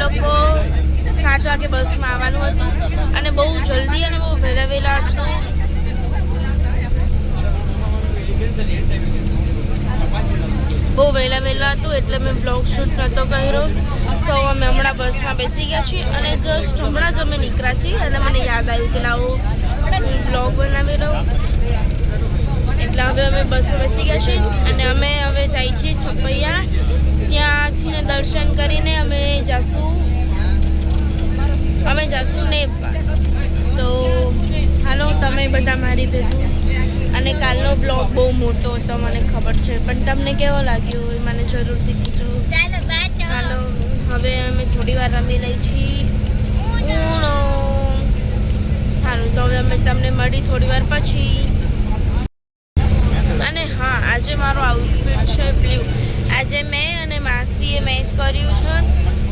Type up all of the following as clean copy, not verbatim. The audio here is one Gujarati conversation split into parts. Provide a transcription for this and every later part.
લોકો 7 વાગે બસમાં આવવાનું હતું અને બહુ જલ્દી અને બહુ વહેલા હતું. બહુ વહેલા હતું એટલે મેં બ્લોગ શૂટ નહોતો કર્યો. સો અમે હમણાં બસમાં બેસી ગયા છીએ અને જસ્ટ હમણાં જ અમે નીકળ્યા છીએ અને મને યાદ આવ્યું કે લાવો હું બ્લોગ બનાવી રહું. એટલે હવે અમે બસમાં બેસી ગયા છીએ અને અમે હવે જઈએ છીએ છપૈયા. ત્યાંથી દર્શન કરીને અમે જઈશું નેપાળ. તો હાલો તમે બધા મારી ભેગું. અને કાલનો બ્લોગ બહુ મોટો હતો મને ખબર છે, પણ તમને કેવો લાગ્યો એ મને જરૂરથી કીધું. હાલો હવે અમે થોડી વાર રમી લઈ છીએ ઉનો. સારું તો હવે અમે તમને મળી થોડી વાર પછી. અને હા, આજે મારો આઉટફિટ છે બ્લુ. આજે મેં અને માસીએ મેચ કર્યું છે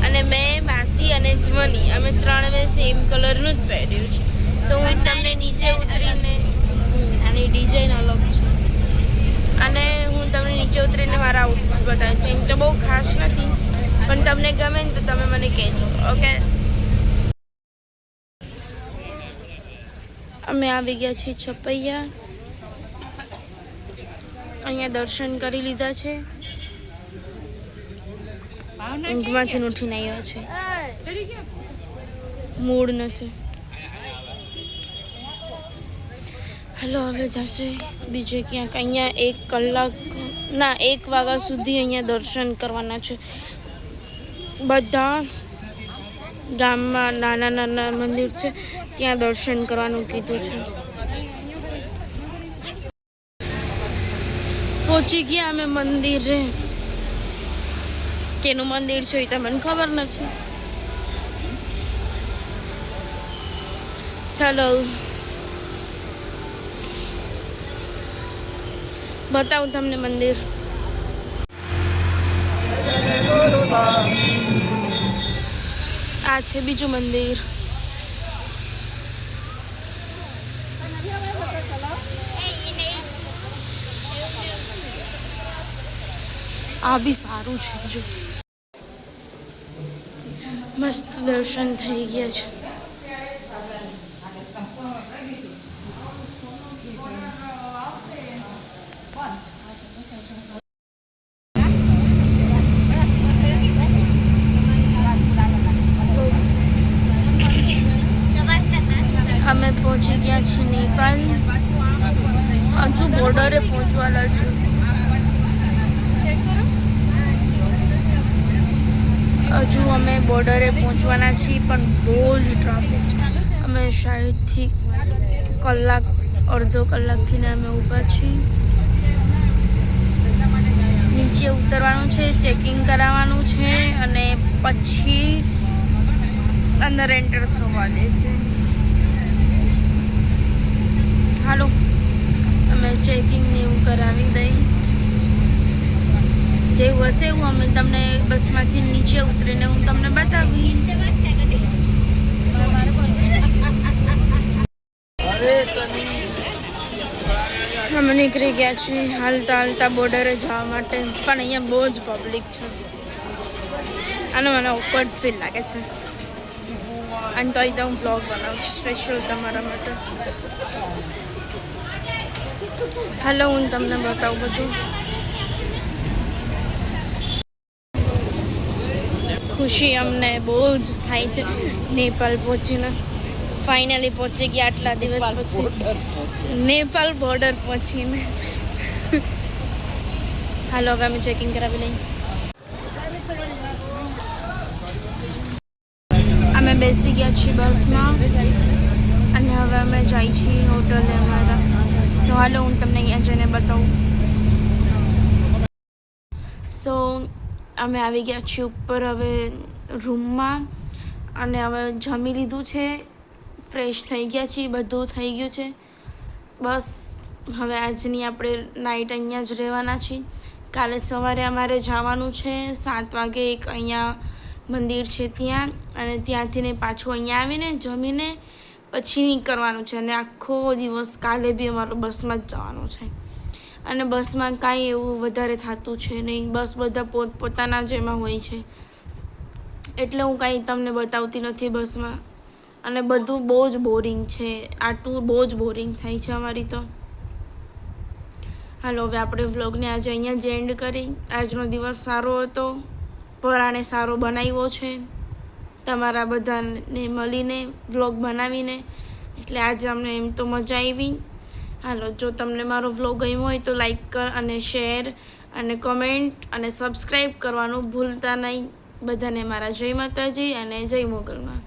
અને મેં, માસી અને ધ્વનિ અમે ત્રણે સેમ કલરનું જ પહેર્યું છે. તો હું તમને નીચે ઉતરીને આની ડિઝાઇન અલગ છે અને હું તમને નીચે ઉતરીને મારા આઉટફિટ બતાવીશ. એમ તો બહુ ખાસ નથી, પણ તમને ગમે ને તો તમે મને કહેજો. ઓકે, અમે આવી ગયા છીએ છપૈયા. અહીંયા દર્શન કરી લીધા છે. ઊંઘમાંથી ઉઠીને આવ્યા છે, મૂડ નથી. હાલો હવે જશે બીજે ક્યાંક. અહીંયા 1 કલાક ના 1 વાગ્યા સુધી અહીંયા દર્શન કરવાના છે. બધા ગામમાં નાના મંદિર છે ત્યાં દર્શન કરવાનું કીધું છે. પહોંચી ગયા અમે મંદિરે. કેનું મંદિર છે એ તો મને ખબર નથી. ચાલો બતાવું તમને મંદિર. આ છે બીજું મંદિર. આ બી સારું છે. જો મસ્ત દર્શન થઈ ગયા છે. અમે પહોંચી ગયા છીએ નેપાળ. હજુ બોર્ડરે પહોંચવાના છે. હજુ અમે બોર્ડરે પહોંચવાના છીએ પણ બહુ જ ટ્રાફિક છે. અમે શાયદથી અડધો કલાકથી ને અમે ઊભા છીએ. નીચે ઉતરવાનું છે, ચેકિંગ કરાવવાનું છે અને પછી અંદર એન્ટર થવા દેશે. હાલો અમે ચેકિંગ ને એવું કરાવી દઈ. જેવું હશે એવું અમે તમને બસમાંથી નીચે ઉતરીને હું તમને બતાવીશ. અમે નીકળી ગયા છીએ હાલતા બોર્ડરે જવા માટે, પણ અહીંયા બહુ જ પબ્લિક છે અને મને ઓકવર્ડ ફીલ લાગે છે. અને તો અહીં હું બ્લોગ બનાવું છું સ્પેશિયલ તમારા માટે. હાલો હું તમને બતાવું બધું. ખુશી અમને બહુ જ થાય છે નેપાળ પહોંચીને. ફાઇનલી પહોંચી ગયા આટલા દિવસ પછી નેપાળ બોર્ડર પહોંચીને. હાલો હવે અમે ચેકિંગ કરાવી લઈએ. અમે બેસી ગયા છીએ બસમાં અને હવે અમે જઈએ છીએ હોટલે અમારા. તો હાલો હું તમને અહીંયા જઈને બતાવું. સો અમે આવી ગયા છીએ ઉપર હવે રૂમમાં અને હવે જમી લીધું છે, ફ્રેશ થઈ ગયા છીએ, બધું થઈ ગયું છે. બસ હવે આજની આપણે નાઇટ અહીંયા જ રહેવાના છીએ. કાલે સવારે અમારે જવાનું છે 7 વાગે. એક અહીંયા મંદિર છે ત્યાં, અને ત્યાંથી ને પાછું અહીંયા આવીને જમીને પછી નીકળવાનું છે. અને આખો દિવસ કાલે બી અમારો બસમાં જ જવાનું છે. અને બસમાં કાંઈ એવું વધારે થતું છે નહીં. બસ બધા પોતપોતાના જ એમાં હોય છે. એટલે હું કાંઈ તમને બતાવતી નથી બસમાં. અને બધું બહુ જ બોરિંગ છે. આ ટૂર બહુ જ બોરિંગ થાય છે અમારી તો. હાલો હવે આપણે વ્લોગને આજે અહીંયા જ એન્ડ કરી. આજનો દિવસ સારો હતો. પરાણે સારો બનાવ્યો છે તમારા બધાને મળીને વ્લોગ બનાવીને, એટલે આજે અમને એમ તો મજા આવી. હાલો જો તમને મારો વ્લોગ ગમ્યો હોય તો લાઈક અને શેર અને કમેન્ટ અને સબસ્ક્રાઈબ કરવાનું ભૂલતા નહીં. બધાને મારા જય માતાજી અને જય મોગલમાં.